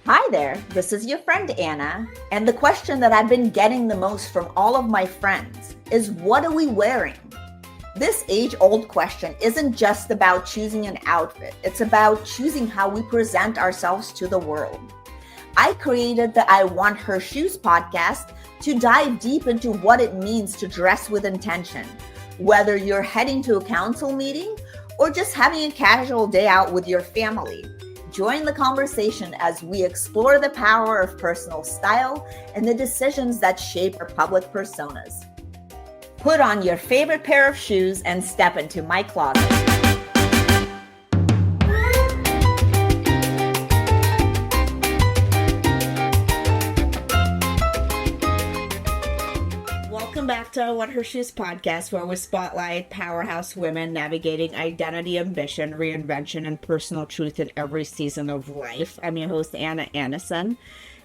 Hi there, this is your friend Anna, and the question that I've been getting the most from all of my friends is, what are we wearing? This age-old question isn't just about choosing an outfit, it's about choosing how we present ourselves to the world. I created the I Want Her Shoes podcast to dive deep into what it means to dress with intention, whether you're heading to a council meeting or just having a casual day out with your family. Join the conversation as we explore the power of personal style and the decisions that shape our public personas. Put on your favorite pair of shoes and step into my closet. Welcome back to What Her Shoes podcast, where we spotlight powerhouse women navigating identity, ambition, reinvention, and personal truth in every season of life. I'm your host, Anna Anderson,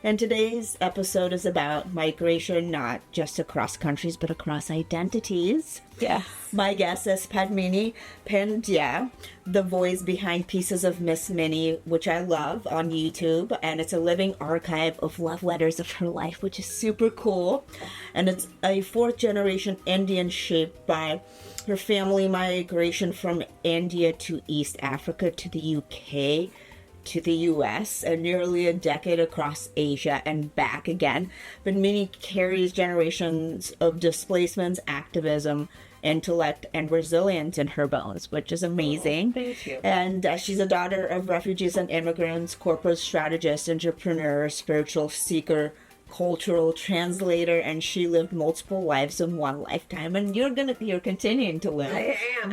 and today's episode is about migration, not just across countries, but across identities. Yeah. My guest is Padmini Pandya, the voice behind Pieces of Miss Minnie, which I love, on YouTube. And it's a living archive of love letters of her life, which is super cool. And it's a fourth generation Indian shaped by her family migration from India to East Africa to the UK to the US, and nearly a decade across Asia and back again. But Minnie carries generations of displacements, activism, intellect, and resilience in her bones, which is amazing. Oh, thank you. And she's a daughter of refugees and immigrants, corporate strategist, entrepreneur, spiritual seeker, cultural translator, and she lived multiple lives in one lifetime. And you're continuing to live. I am.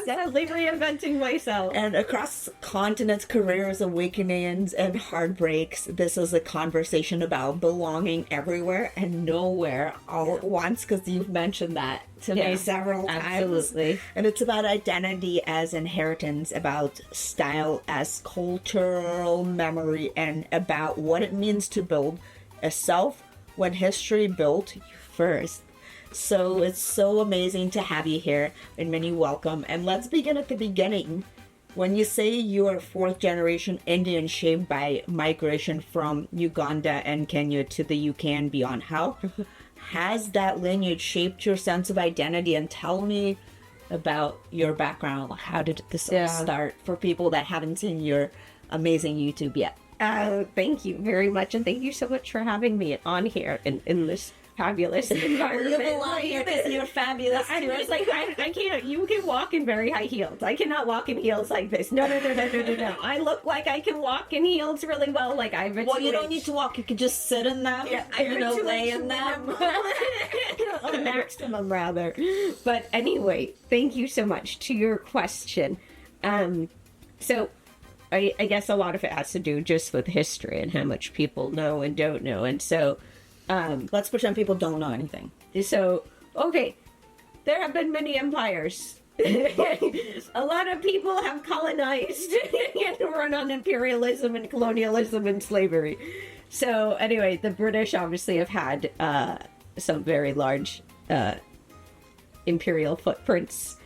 Sadly reinventing myself. And across continents, careers, awakenings, and heartbreaks, this is a conversation about belonging everywhere and nowhere all at once, because you've mentioned that to me several times. Absolutely. And it's about identity as inheritance, about style as cultural memory, and about what it means to build a self when history built you first. So it's so amazing to have you here, and many welcome. And let's begin at the beginning. When you say you are fourth generation Indian shaped by migration from Uganda and Kenya to the UK and beyond, how has that lineage shaped your sense of identity? And tell me about your background. How did this all start for people that haven't seen your amazing YouTube yet? Thank you very much, and thank you so much for having me on here in this fabulous environment. You're fabulous. I was like, I can't. You can walk in very high heels. I cannot walk in heels like this. No. I look like I can walk in heels really well. Like I. Well, you don't need to walk. You can just sit in them. Yeah, lay in them. The maximum, rather. But anyway, thank you so much to your question. So. I guess a lot of it has to do just with history and how much people know and don't know. And so, let's pretend people don't know anything. So, okay, there have been many empires. A lot of people have colonized and run on imperialism and colonialism and slavery. So anyway, the British obviously have had some very large imperial footprints.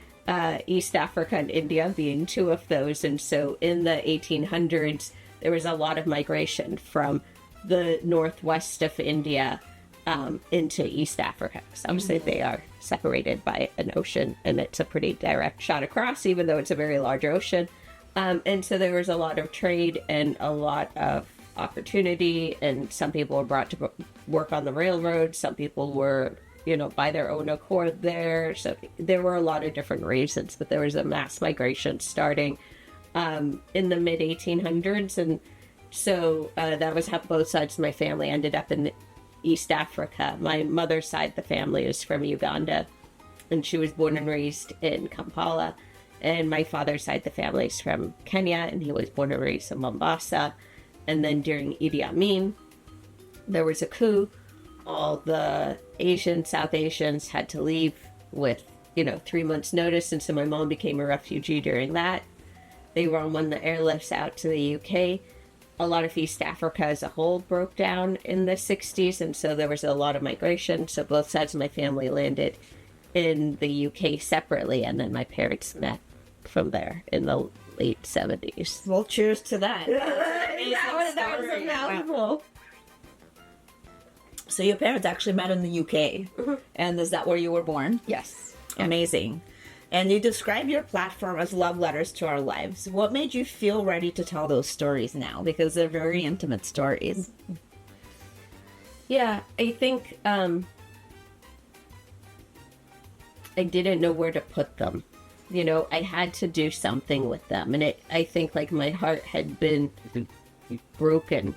East Africa and India being two of those. And so in the 1800s, there was a lot of migration from the northwest of India into East Africa. So obviously they are separated by an ocean, and it's a pretty direct shot across, even though it's a very large ocean. And so there was a lot of trade and a lot of opportunity, and some people were brought to work on the railroad. Some people were by their own accord there. So there were a lot of different reasons, but there was a mass migration starting in the mid 1800s. And so that was how both sides of my family ended up in East Africa. My mother's side of the family is from Uganda, and she was born and raised in Kampala. And my father's side of the family is from Kenya, and he was born and raised in Mombasa. And then during Idi Amin, there was a coup. All the South Asians had to leave with, 3 months notice. And so my mom became a refugee during that. They were on one of the airlifts out to the UK. A lot of East Africa as a whole broke down in the 60s. And so there was a lot of migration. So both sides of my family landed in the UK separately. And then my parents met from there in the late 70s. Well, cheers to that. That was a mouthful. So your parents actually met in the UK, and is that where you were born? Yes. Amazing. And you describe your platform as love letters to our lives. What made you feel ready to tell those stories now? Because they're very intimate stories. Yeah, I think I didn't know where to put them. You know, I had to do something with them. And I think like my heart had been broken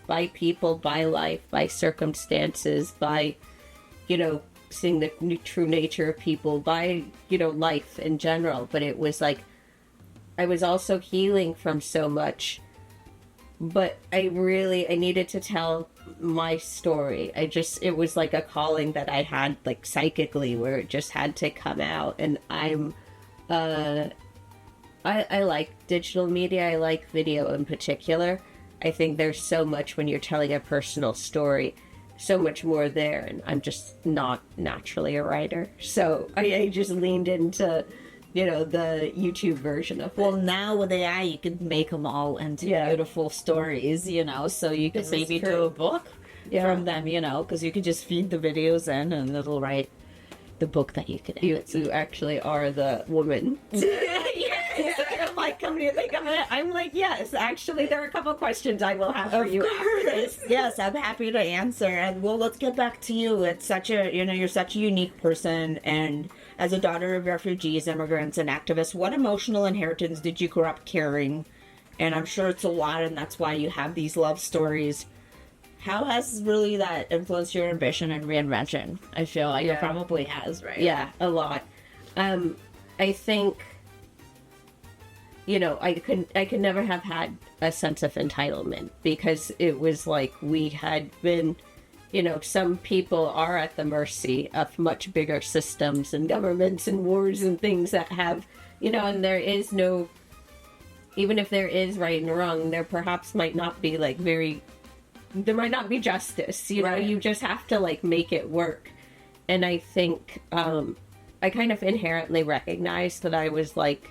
by people, by life, by circumstances, by, you know, seeing the true nature of people, by, you know, life in general. But it was like, I was also healing from so much. But I needed to tell my story. It was like a calling that I had, like, psychically, where it just had to come out. And I like digital media. I like video in particular. I think there's so much when you're telling a personal story, so much more there. And I'm just not naturally a writer. So I just leaned into, you know, the YouTube version of it. Well, now with AI, you can make them all into beautiful stories, you know, so you can maybe do a book from them, you know, because you could just feed the videos in and it'll write the book that you could edit. You actually are the woman. I'm like, yes, actually, there are a couple questions I will have for you after this. Yes, I'm happy to answer. And well, let's get back to you. It's such a, you know, you're such a unique person. And as a daughter of refugees, immigrants, and activists, what emotional inheritance did you grow up carrying? And I'm sure it's a lot, and that's why you have these love stories. How has really that influenced your ambition and reinvention? I feel like it probably has, right? Yeah, a lot. I think, you know, I could never have had a sense of entitlement, because it was like we had been, you know, some people are at the mercy of much bigger systems and governments and wars and things that have, you know, and there is no, even if there is right and wrong, there perhaps might not be like there might not be justice, you know, you just have to like make it work. And I think, I kind of inherently recognized that I was like,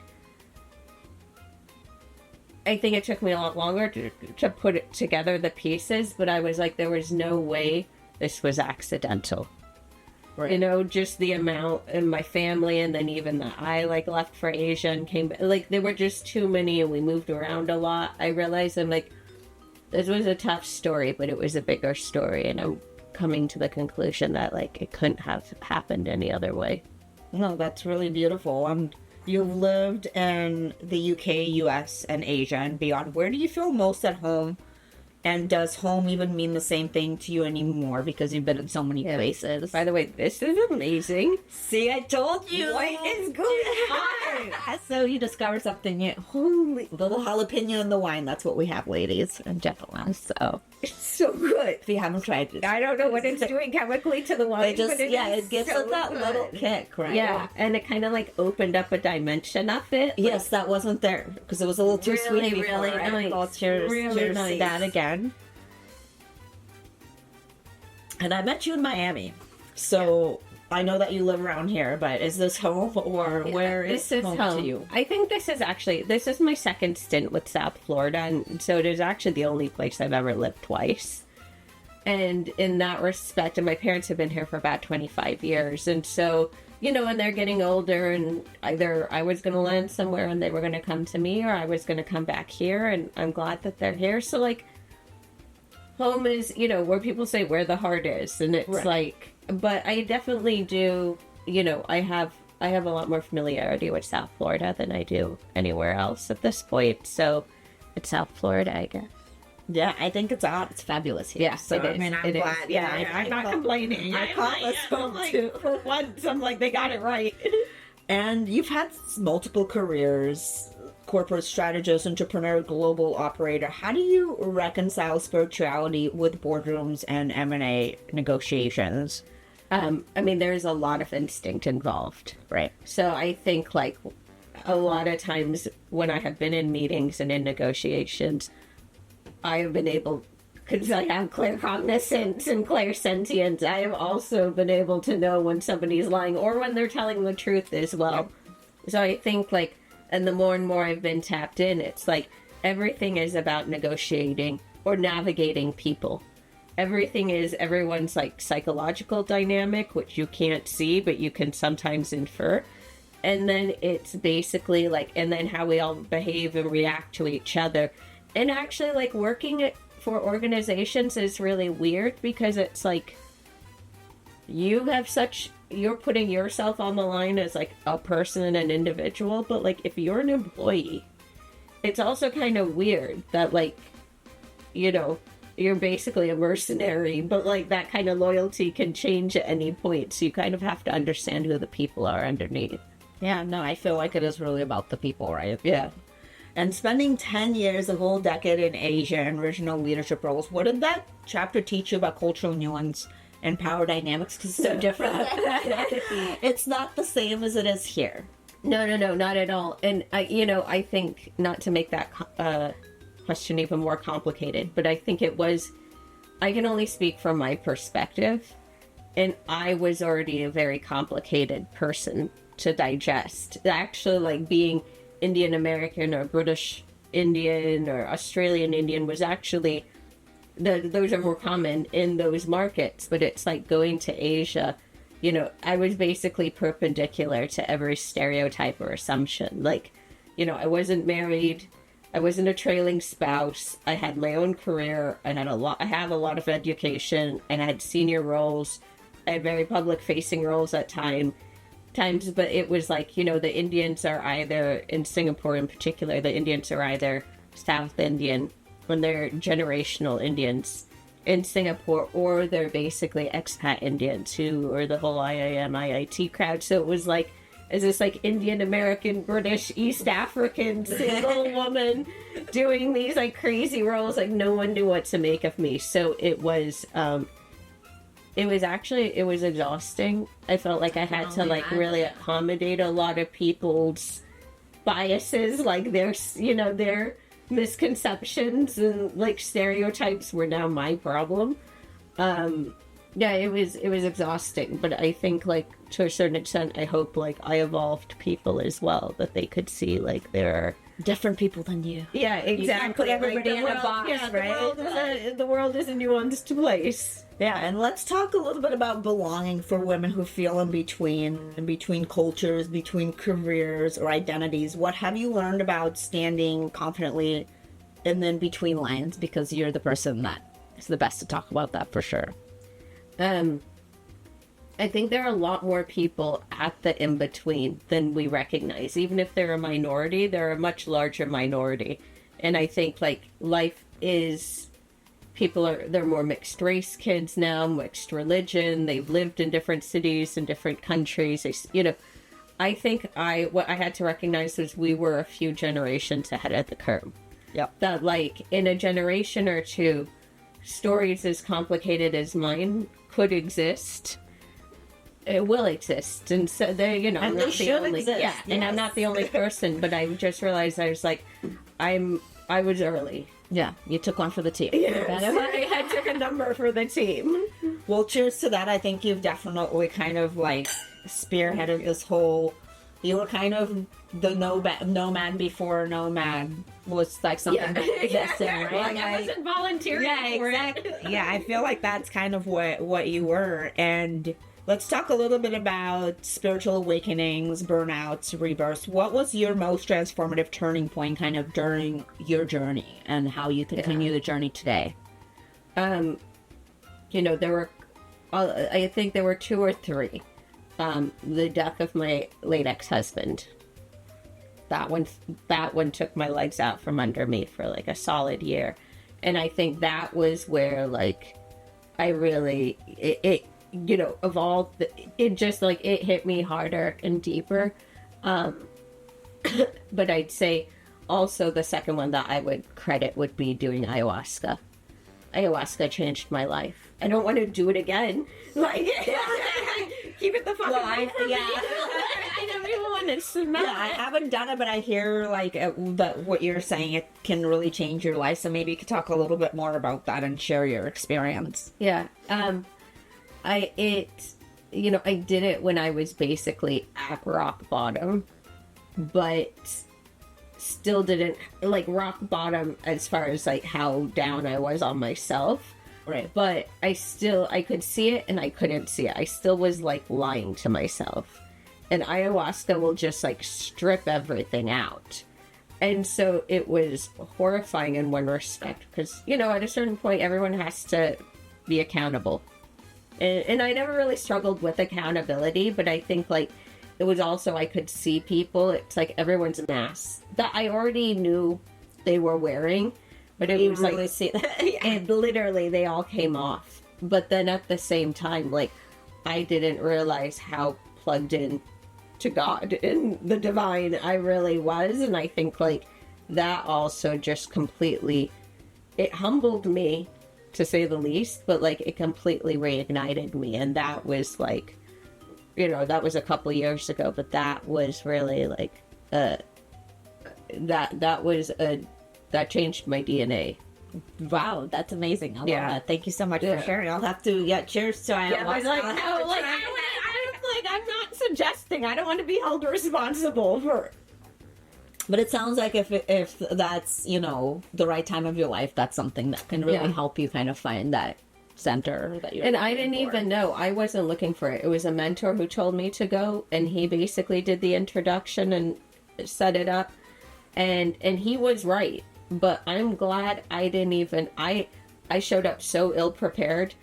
I think it took me a lot longer to put it together, the pieces, but I was like, there was no way this was accidental. Right. You know, just the amount in my family, and then even that I like left for Asia and came back, like there were just too many, and we moved around a lot. I realized I'm like, this was a tough story, but it was a bigger story, and I'm coming to the conclusion that like it couldn't have happened any other way. No, that's really beautiful. You've lived in the UK, US, and Asia and beyond. Where do you feel most at home? And does home even mean the same thing to you anymore, because you've been in so many places? By the way, this is amazing. See, I told you. What is going on? So you discovered something new. Holy, little jalapeno in the wine. That's what we have, ladies and gentlemen. So it's so good. If you haven't tried it, I don't know what it's doing chemically to the wine. It gives it that little kick, right? Yeah, and it kind of like opened up a dimension of it. Yes, that wasn't there because it was a little too sweet before. Really nice. Well, cheers nice. To that again. And I met you in Miami, so I know that you live around here, but is this home, or where is home to you? I think this is my second stint with South Florida, and so it is actually the only place I've ever lived twice. And in that respect, and my parents have been here for about 25 years, and so, you know, and they're getting older, and either I was going to land somewhere and they were going to come to me, or I was going to come back here, and I'm glad that they're here. So, like, home is, you know, where people say where the heart is, and it's like, but I definitely do, you know, I have a lot more familiarity with South Florida than I do anywhere else at this point, so it's South Florida, I guess. Yeah, I think it's fabulous here. Yeah, so it is. I mean, I'm glad. Yeah, I'm not complaining. I call this home too. For once, I'm like, they got it right. And you've had multiple careers: corporate strategist, entrepreneur, global operator. How do you reconcile spirituality with boardrooms and M&A negotiations? I mean, there's a lot of instinct involved. Right. So I think, like, a lot of times when I have been in meetings and in negotiations, I have been able, because I have claircognizance and clairsentience, I have also been able to know when somebody's lying or when they're telling the truth as well. Yep. So I think, like, And the more and more I've been tapped in, it's like everything is about negotiating or navigating people. Everything is everyone's like psychological dynamic, which you can't see, but you can sometimes infer. And then it's basically like, and then how we all behave and react to each other. And actually, like, working for organizations is really weird because it's like you're putting yourself on the line as like a person and an individual, but like if you're an employee, it's also kind of weird that, like, you know, you're basically a mercenary, but like that kind of loyalty can change at any point. So you kind of have to understand who the people are underneath. Yeah, no, I feel like it is really about the people, right? Yeah. And spending 10 years, a whole decade in Asia and regional leadership roles, what did that chapter teach you about cultural nuance and power dynamics? Because it's so different. It's not the same as it is here. No, not at all. And I think, not to make that question even more complicated, but I think I can only speak from my perspective, and I was already a very complicated person to digest. Actually, like, being Indian American or British Indian or Australian Indian was actually, those are more common in those markets, but it's like going to Asia, I was basically perpendicular to every stereotype or assumption. Like, I wasn't married, I wasn't a trailing spouse, I had my own career, and I have a lot of education, and I had senior roles, I had very public facing roles at times, but it was like, the Indians are either, in Singapore in particular, the Indians are either South Indian, when they're generational Indians in Singapore, or they're basically expat Indians who are the whole IIM, IIT crowd. So it was like, is this like Indian American, British, East African single woman doing these like crazy roles? Like, no one knew what to make of me. So it was exhausting. I felt like I had to like really accommodate a lot of people's biases, like their misconceptions and like stereotypes were now my problem. It was exhausting, but I think, like, to a certain extent, I hope like I evolved people as well, that they could see like there are different people than you. Yeah, exactly. You can't put everybody like, in a box, right? The world is a nuanced place. Yeah, and let's talk a little bit about belonging for women who feel in between cultures, between careers or identities. What have you learned about standing confidently in the in-between lines? Because you're the person that is the best to talk about that for sure. I think there are a lot more people at the in-between than we recognize. Even if they're a minority, they're a much larger minority. And I think, like, life is... They're more mixed race kids now, mixed religion. They've lived in different cities and different countries. I think what I had to recognize was we were a few generations ahead of the curve. Yep. That, like, in a generation or two, stories as complicated as mine could exist. It will exist. And so I'm and not they should exist. Yeah, yes. And I'm not the only person, but I just realized I was like, I was early. Yeah, you took one for the team. Yes. I took a number for the team. Well, cheers to that. I think you've definitely kind of like spearheaded this whole... You were kind of the nomad before nomad was like something that existed, right? Like, I wasn't volunteering. Yeah, exactly. Yeah, I feel like that's kind of what you were. And let's talk a little bit about spiritual awakenings, burnouts, rebirths. What was your most transformative turning point kind of during your journey, and how you continue the journey today? There were, I think there were 2 or 3. The death of my late ex-husband. That one took my legs out from under me for like a solid year. And I think that was where, like, I really, it evolved. It just, like, it hit me harder and deeper. But I'd say also the second one that I would credit would be doing ayahuasca. Ayahuasca changed my life. I don't want to do it again. Like, keep it the fuck alive. Yeah. I don't even want to smell Yeah, I haven't done it, but I hear like that what you're saying, it can really change your life. So maybe you could talk a little bit more about that and share your experience. Yeah. I did it when I was basically at rock bottom, but still didn't, like, rock bottom as far as, like, how down I was on myself. Right. But I could see it and I couldn't see it. I still was, like, lying to myself. And ayahuasca will just, like, strip everything out. And so it was horrifying in one respect because, you know, at a certain point, everyone has to be accountable. And I never really struggled with accountability, but I think, like, it was also, I could see people. It's like everyone's masks that I already knew they were wearing, but it was really like, see that. and literally they all came off. But then at the same time, like, I didn't realize how plugged in to God and the divine I really was. And I think, like, that also just completely, it humbled me, to say the least, but, like, it completely reignited me. And that was, like, you know, that was a couple years ago, but that was really, like, that changed my DNA. Wow, that's amazing. I love Yeah. that. Thank you so much for sharing. I'll have to, cheers to ayahuasca. Yeah, I was like, no, like, I'm not suggesting. I don't want to be held responsible for. But it sounds like if that's, you know, the right time of your life, that's something that can really help you kind of find that center that you're And I looking didn't for. even know. I wasn't looking for it. It was a mentor who told me to go, and he basically did the introduction and set it up. And he was right. But I'm glad I didn't even, I showed up so ill prepared.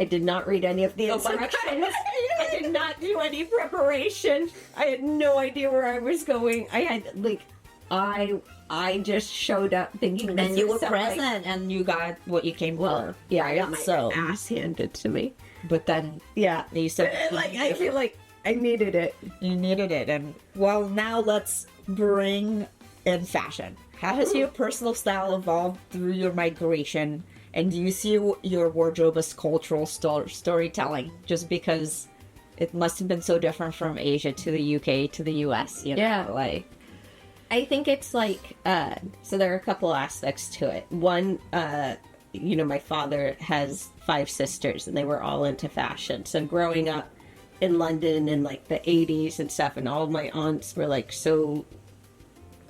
I did not read any of the instructions. I did not do any preparation. I had no idea where I was going. I had, like, I just showed up thinking. And this you is were something. present and you got what you came for. Yeah, I got my So- ass handed to me. But then Yeah. you said Like, I feel like I needed it. you needed it. And well, now let's bring in fashion. How has your personal style evolved through your migration? And do you see your wardrobe as cultural storytelling? Just because it must have been so different from Asia to the UK to the US, you know? Yeah. Like, I think it's like, so there are a couple aspects to it. One, you know, my father has 5 sisters and they were all into fashion. So growing up in London in, like, the 80s and stuff, and all of my aunts were, like, so,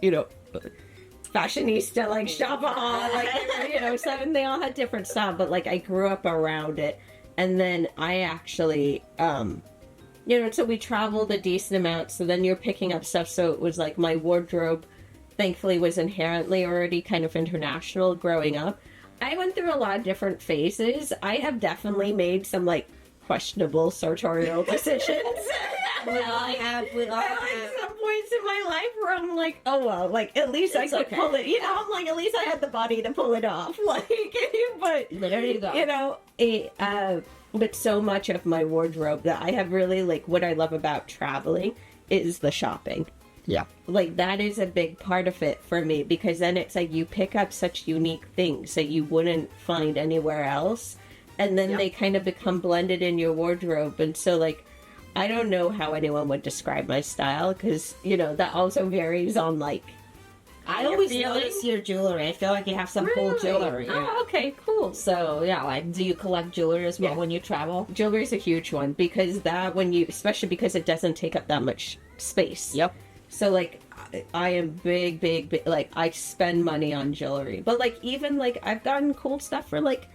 you know, fashionista, like, shopaholic, like, you know, so, and they all had different style, but, like, I grew up around it. And then I actually, you know, so we traveled a decent amount, so then you're picking up stuff, so it was like my wardrobe, thankfully, was inherently already kind of international growing up. I went through a lot of different phases. I have definitely made some, like, questionable sartorial decisions. we all have. At some points in my life where I'm like, oh well, like, at least I could pull it, you know, I'm like, at least I had the body to pull it off, like, but, There you go. you know, but so much of my wardrobe that I have really, like, what I love about traveling is the shopping. Yeah. Like, that is a big part of it for me, because then it's like you pick up such unique things that you wouldn't find anywhere else, and then they kind of become blended in your wardrobe. And so, like, I don't know how anyone would describe my style, because, you know, that also varies on, like, I always notice your jewelry. I feel like you have some cool jewelry. Oh, okay, cool. So yeah, like, do you collect jewelry as well when you travel? Jewelry's a huge one, because that, when you, especially because it doesn't take up that much space. Yep. So, like, I am big, like, I spend money on jewelry. But, like, even, like, I've gotten cool stuff for, like,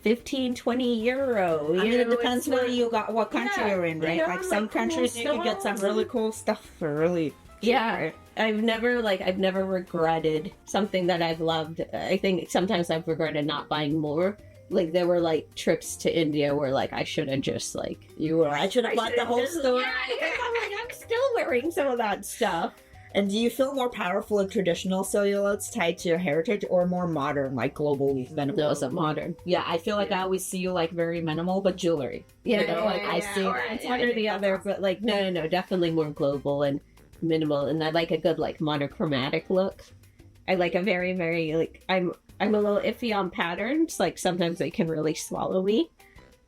15, 20 euro. I mean, it know, depends it's where not- you got, what country Yeah, you're in, right? you know, Like like, some cool countries you can get some stuff. really cool stuff for really. Yeah, I've never regretted something that I've loved. I think sometimes I've regretted not buying more. Like, there were, like, trips to India where, like, I should have just, like, I should have bought the whole store. Yeah, because I'm like, I'm still wearing some of that stuff. And do you feel more powerful in traditional silhouettes tied to your heritage, or more modern, like globally minimal? Those are modern. Yeah, I feel like I always see you like very minimal, but jewelry. Yeah, You know, like, I see- or it's one or the other, but, like, no, definitely more global and minimal. And I like a good, like, monochromatic look. I like a very, very, like, I'm a little iffy on patterns. Like, sometimes they can really swallow me,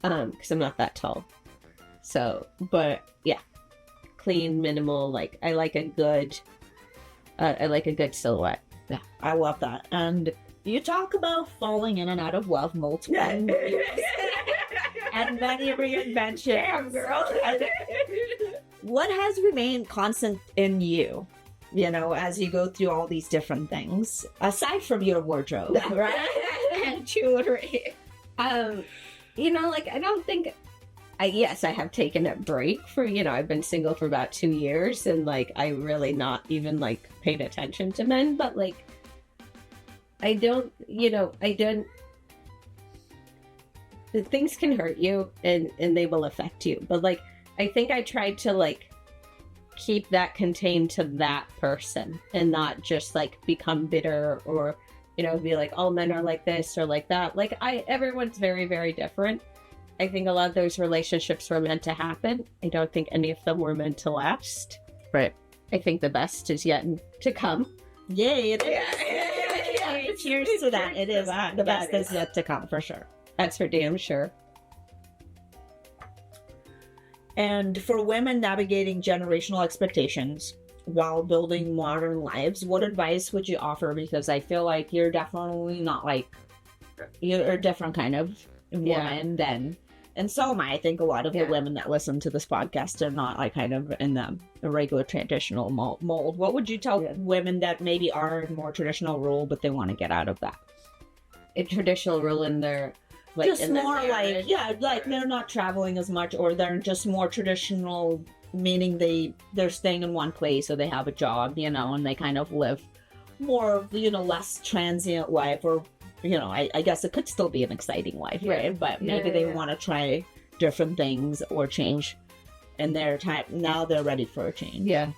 because I'm not that tall. So, but yeah, clean, minimal. Like, I like a good silhouette. Yeah, I love that. And you talk about falling in and out of love multiple times and many reinventions. Damn, girl. What has remained constant in you? you know, as you go through all these different things, aside from your wardrobe, right? And jewelry. You know, like, I don't think, yes, I have taken a break for, you know, I've been single for about 2 years, and like, I really not even like paid attention to men, but like, I don't, things can hurt you and they will affect you. But like, I think I tried to like keep that contained to that person and not just like become bitter or, you know, be like, all men are like this or like that. Like everyone's very, very different. I think a lot of those relationships were meant to happen. I don't think any of them were meant to last. Right. I think the best is yet to come. Yay. It is. Cheers to that. It is. The best is yet to come, for sure. That's for damn sure. And for women navigating generational expectations while building modern lives, what advice would you offer? Because I feel like you're definitely not like, you're a different kind of woman than, and so am I. I think a lot of the women that listen to this podcast are not like kind of in the regular traditional mold. What would you tell women that maybe are in more traditional role, but they want to get out of that? A traditional role in their, like, just more like, like they're not traveling as much, or they're just more traditional, meaning they're staying in one place, or they have a job, you know, and they kind of live more of, you know, less transient life, or, you know, I guess it could still be an exciting life, right? But maybe they want to try different things or change in their time. Now they're ready for a change. Yeah.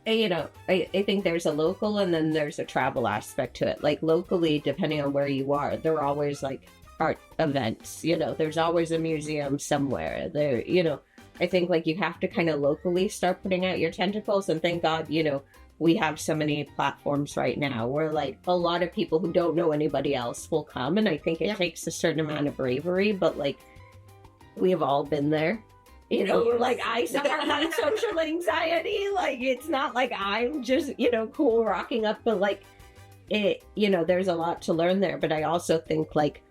And, you know, I think there's a local and then there's a travel aspect to it. Like locally, depending on where you are, there are always like art events, you know, there's always a museum somewhere there, you know. I think like you have to kind of locally start putting out your tentacles, and thank God, you know, we have so many platforms right now where like a lot of people who don't know anybody else will come, and I think it takes a certain amount of bravery, but like we have all been there, you know. Like I suffer from social anxiety, like it's not like I'm just, you know, cool rocking up, but like it, you know, there's a lot to learn there. But I also think like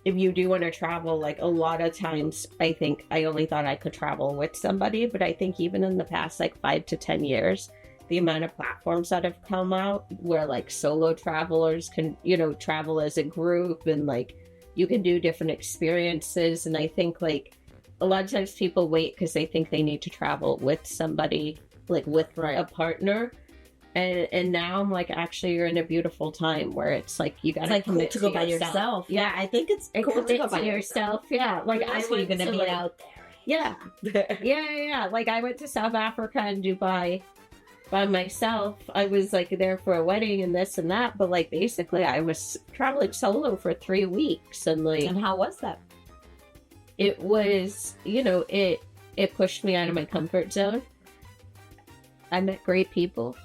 if you do want to travel, like a lot of times, I think I only thought I could travel with somebody, but I think even in the past like 5 to 10 years, the amount of platforms that have come out where like solo travelers can, you know, travel as a group, and like you can do different experiences. And I think like a lot of times people wait because they think they need to travel with somebody, like with a partner. And now I'm like, actually, you're in a beautiful time where it's like you gotta commit to go by yourself. Yeah, I think it's cool to go by yourself. Yeah, like I went gonna be out there. Yeah. Like I went to South Africa and Dubai by myself. I was like there for a wedding and this and that, but like basically I was traveling solo for 3 weeks, and like. And how was that? It was, you know, it pushed me out of my comfort zone. I met great people.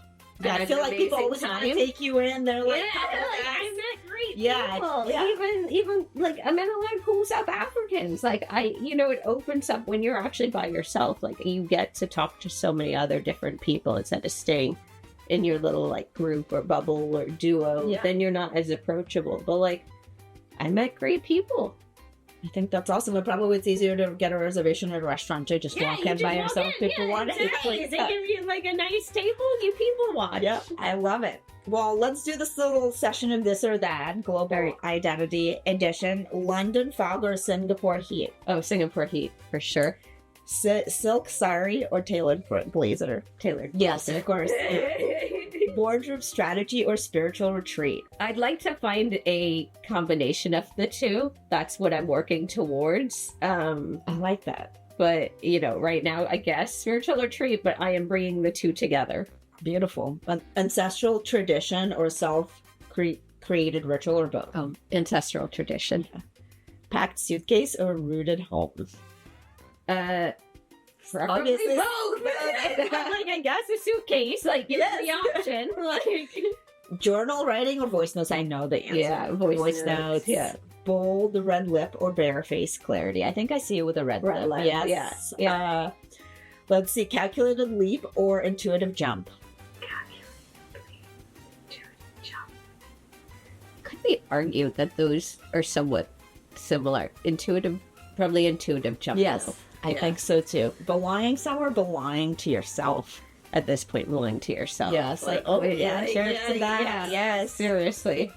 Yeah, I feel like people always want to take you in. They're like, I met great people. Yeah. Even like I met a lot of cool South Africans. Like you know, it opens up when you're actually by yourself. Like you get to talk to so many other different people instead of staying in your little like group or bubble or duo. Yeah. Then you're not as approachable. But like, I met great people. I think that's awesome. But probably it's easier to get a reservation at a restaurant to just walk in by yourself. People want it. Exactly. They give you like a nice table, you people watch. Yep, I love it. Well, let's do this little session of this or that. Global Identity Edition. London fog or Singapore heat? Oh, Singapore heat, for sure. Silk sari or tailored blazer? Tailored. Yes, of course. Boardroom strategy or spiritual retreat? I'd like to find a combination of the two. That's what I'm working towards. I like that. But, you know, right now, I guess spiritual retreat, but I am bringing the two together. Beautiful. Ancestral tradition or self-created ritual, or both? Ancestral tradition. Packed suitcase or rooted home? Probably both. Like, I guess a suitcase, like, give the option. Like, journal writing or voice notes? I know the answer. Yeah, voice notes. Yeah. Bold red lip or bare face clarity? I think I see it with a red lip. Yes. Yeah. Let's see. Calculated leap or intuitive jump? Could we argue that those are somewhat similar? Probably intuitive jump. Yes. I think so too. Belonging somewhere, belonging to yourself. at this point belong to yourself. Yes, like, oh, yeah, cheers to that. Yeah, Yes. seriously.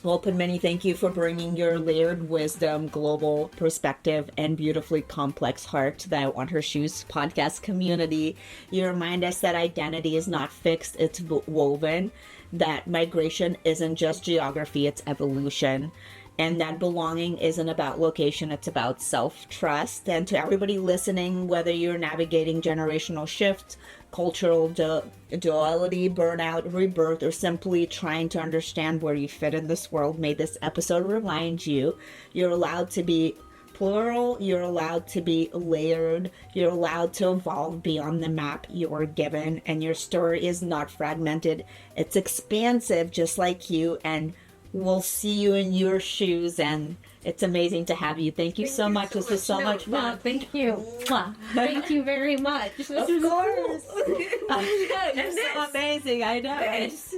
Well, Padmini, thank you for bringing your layered wisdom, global perspective, and beautifully complex heart to the I Want Her Shoes podcast community. You remind us that identity is not fixed, it's woven, that migration isn't just geography, it's evolution, and that belonging isn't about location, it's about self-trust. And to everybody listening, whether you're navigating generational shifts, cultural duality, burnout, rebirth, or simply trying to understand where you fit in this world, may this episode remind you you're allowed to be plural, you're allowed to be layered, you're allowed to evolve beyond the map you were given, and your story is not fragmented, it's expansive just like you, and we'll see you in your shoes, and it's amazing to have you. Thank you so much. This was so much fun. Thank you. Thank you very much. This was Of course. It's so amazing. I know. Thanks.